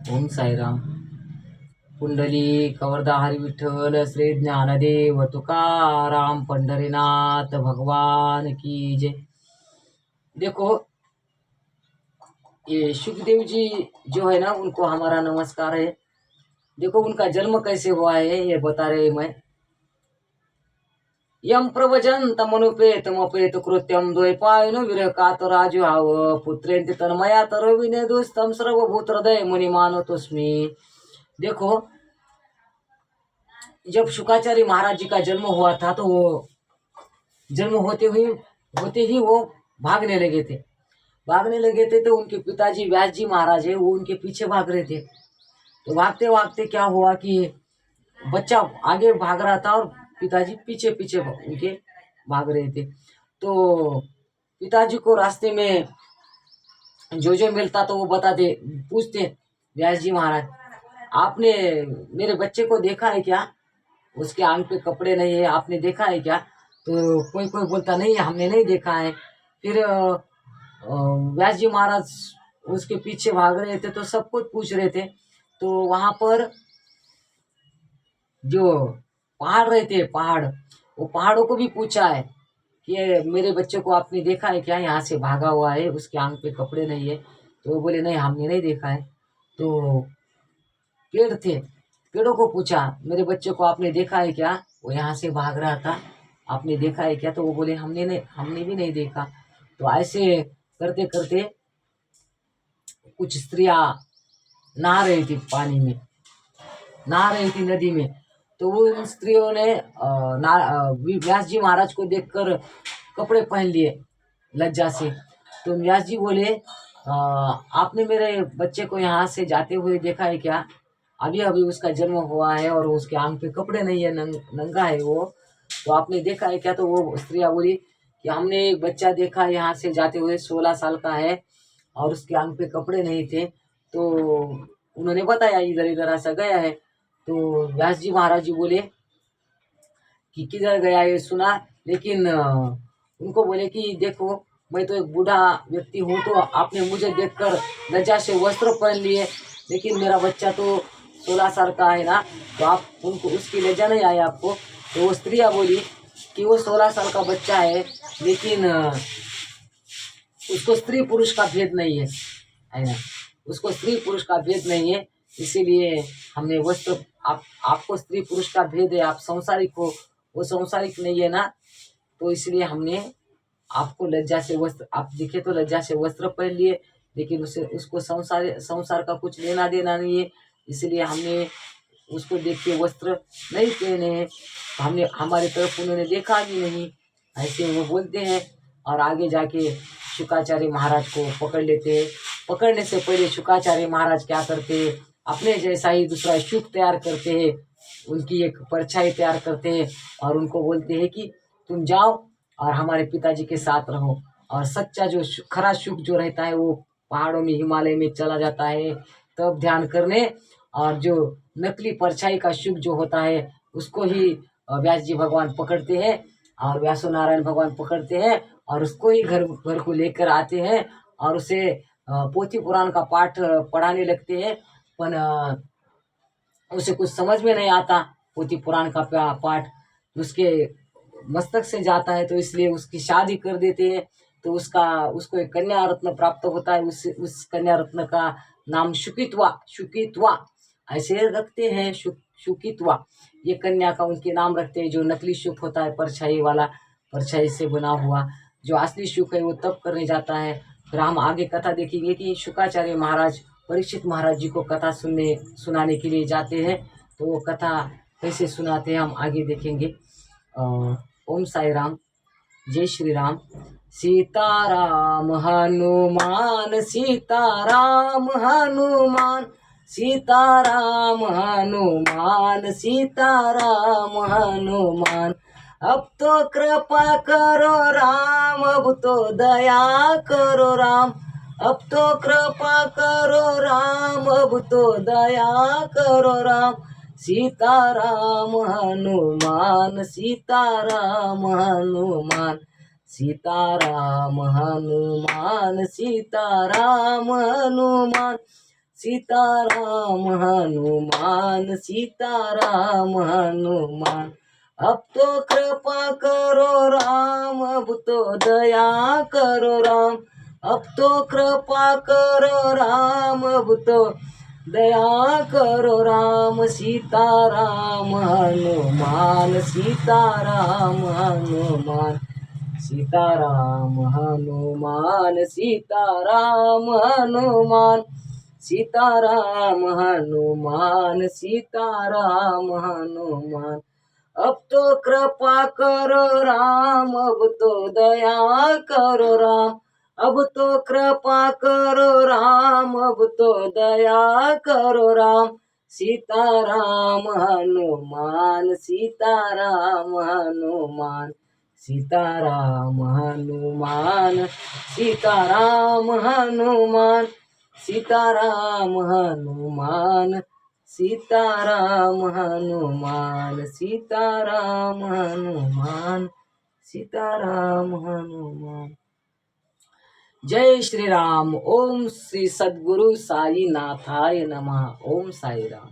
ओम साईराम. पुंडली कवरदा हरी विठ्ठल श्री ज्ञानदेव तुकाराम पंढरीनाथ भगवान की जय. देखो, ये सुखदेव जी जो है ना, उनको हमारा नमस्कार है. देखो उनका जन्म कैसे हुआ है ये बता रहे मैं. यम प्रवजंत मनुपेतमपेत कृत्यम द्वैपायनो विरह कातराजु हाव पुत्रेंति तन्मया तरो विनेदुस्तम सर्वभूत हृदय मुनि मानतोस्मि. देखो, जब शुकाचार्य महाराज जी का जन्म हुआ था तो वो जन्म होते ही वो भागने लगे थे. तो उनके पिताजी व्यास जी महाराज है, वो उनके पीछे भाग रहे थे. तो भागते भागते क्या हुआ कि बच्चा आगे भाग रहा था और पिताजी पीछे पीछे उनके भाग रहे थे. तो पिताजी को रास्ते में जो जो मिलता तो वो बताते, पूछते व्यास जी महाराज, आपने मेरे बच्चे को देखा है क्या? उसके आंग पे कपड़े नहीं है, आपने देखा है क्या? तो कोई कोई बोलता नहीं, हमने नहीं देखा है. फिर व्यास जी महाराज उसके पीछे भाग रहे थे तो सब कुछ पूछ रहे थे. तो वहां पर जो पहाड़ रहते, पहाड़, वो पहाड़ों को भी पूछा है कि मेरे बच्चे को आपने देखा है क्या? यहाँ से भागा हुआ है, उसके आंग पे कपड़े नहीं है. तो वो बोले नहीं, हमने नहीं देखा है. तो पेड़ थे, पेड़ों को पूछा, मेरे बच्चे को आपने देखा है क्या? वो यहाँ से भाग रहा था, आपने देखा है क्या? तो वो बोले हमने भी नहीं देखा. तो ऐसे करते करते कुछ स्त्रियां नहा रही थी, पानी में नहा रही थी, नदी में. तो वो उन स्त्रियों ने व्यास जी महाराज को देखकर कपड़े पहन लिए लज्जा से. तो व्यास जी बोले, आपने मेरे बच्चे को यहाँ से जाते हुए देखा है क्या? अभी अभी उसका जन्म हुआ है और उसके आंग पे कपड़े नहीं है, नंगा है वो. तो आपने देखा है क्या? तो वो स्त्रियां बोली कि हमने एक बच्चा देखा यहाँ से जाते हुए, 16 साल का है और उसके आंग पे कपड़े नहीं थे. तो उन्होंने बताया इधर इधर ऐसा गया है. तो व्यास जी महाराज जी बोले कि किधर गया ये सुना, लेकिन उनको बोले कि देखो, मैं तो एक बूढ़ा व्यक्ति हूँ, तो आपने मुझे देखकर लज्जा से वस्त्र पहन लिए, लेकिन मेरा बच्चा तो 16 साल का है ना, तो आप उनको उसकी लज्जा नहीं आई आपको? तो वो स्त्रियाँ बोली कि वो 16 साल का बच्चा है, लेकिन उसको स्त्री पुरुष का भेद नहीं है ना, उसको स्त्री पुरुष का भेद नहीं है, इसीलिए हमने वस्त्र, आपको स्त्री पुरुष का भेद है, आप संसारिक हो, वो संसारिक नहीं है ना, तो इसलिए हमने आपको लज्जा से वस्त्र, आप दिखे तो लज्जा से वस्त्र पहन लिए, लेकिन उसको संसार का कुछ लेना देना नहीं है, इसलिए हमने उसको देख के वस्त्र नहीं पहने हैं. हमने, हमारी तरफ उन्होंने देखा भी नहीं, ऐसे वो बोलते हैं. और आगे जाके शुकाचार्य महाराज को पकड़ लेते हैं. पकड़ने से पहले शुकाचार्य महाराज क्या करते हैं, अपने जैसा ही दूसरा शुक तैयार करते हैं, उनकी एक परछाई तैयार करते हैं और उनको बोलते हैं कि तुम जाओ और हमारे पिताजी के साथ रहो. और सच्चा जो खरा शुक जो रहता है वो पहाड़ों में, हिमालय में चला जाता है तब ध्यान करने. और जो नकली परछाई का शुक जो होता है उसको ही व्यास जी भगवान पकड़ते हैं और व्यासो नारायण भगवान पकड़ते हैं और उसको ही घर घर को लेकर आते हैं और उसे पोथी पुराण का पाठ पढ़ाने लगते हैं. पर उसे कुछ समझ में नहीं आता पोथी पुराण का पाठ, उसके मस्तक से जाता है, तो इसलिए उसकी शादी कर देते हैं. तो उसको एक कन्या रत्न प्राप्त होता है. उस कन्या रत्न का नाम शुकित्वा शुकित्वा ऐसे रखते हैं. शुकित्वा ये कन्या का उनके नाम रखते हैं. जो नकली शुक होता है, परछाई वाला, परछाई से बना हुआ, जो असली शुक है वो तब करने जाता है. फिर हम आगे कथा देखेंगे कि शुकाचार्य महाराज परीक्षित महाराज जी को कथा सुनाने के लिए जाते हैं. तो वो कथा कैसे सुनाते हैं हम आगे देखेंगे. ओम साई राम, जय श्री राम. सीताराम हनुमान, सीताराम हनुमान, सीताराम हनुमान, सीताराम हनुमान. अब तो कृपा करो राम, अब तो दया करो राम, अब तो कृपा करो राम, अब तो दया करो राम. सीताराम हनुमान, सीताराम हनुमान, सीताराम हनुमान, सीताराम हनुमान, सीताराम हनुमान, सीताराम हनुमान। अब तो कृपा करो राम, अब तो दया करो राम, अब तो कृपा करो राम, अब तो दया करो राम। सीताराम हनुमान, सीताराम हनुमान, सीताराम हनुमान, सीताराम हनुमान, सीताराम हनुमान, सीताराम हनुमान। अब तो कृपा करो राम, अब तो दया करो राम, अब तो कृपा करो राम, अब तो दया करो राम। सीताराम हनुमान, सीताराम हनुमान, सीताराम हनुमान, सीताराम हनुमान, सीताराम हनुमान, सीताराम हनुमान, सीताराम हनुमान, सीताराम हनुमान। जय श्री राम। ओम श्री सद्गुरु साई नाथाय नमः। ओम साई राम।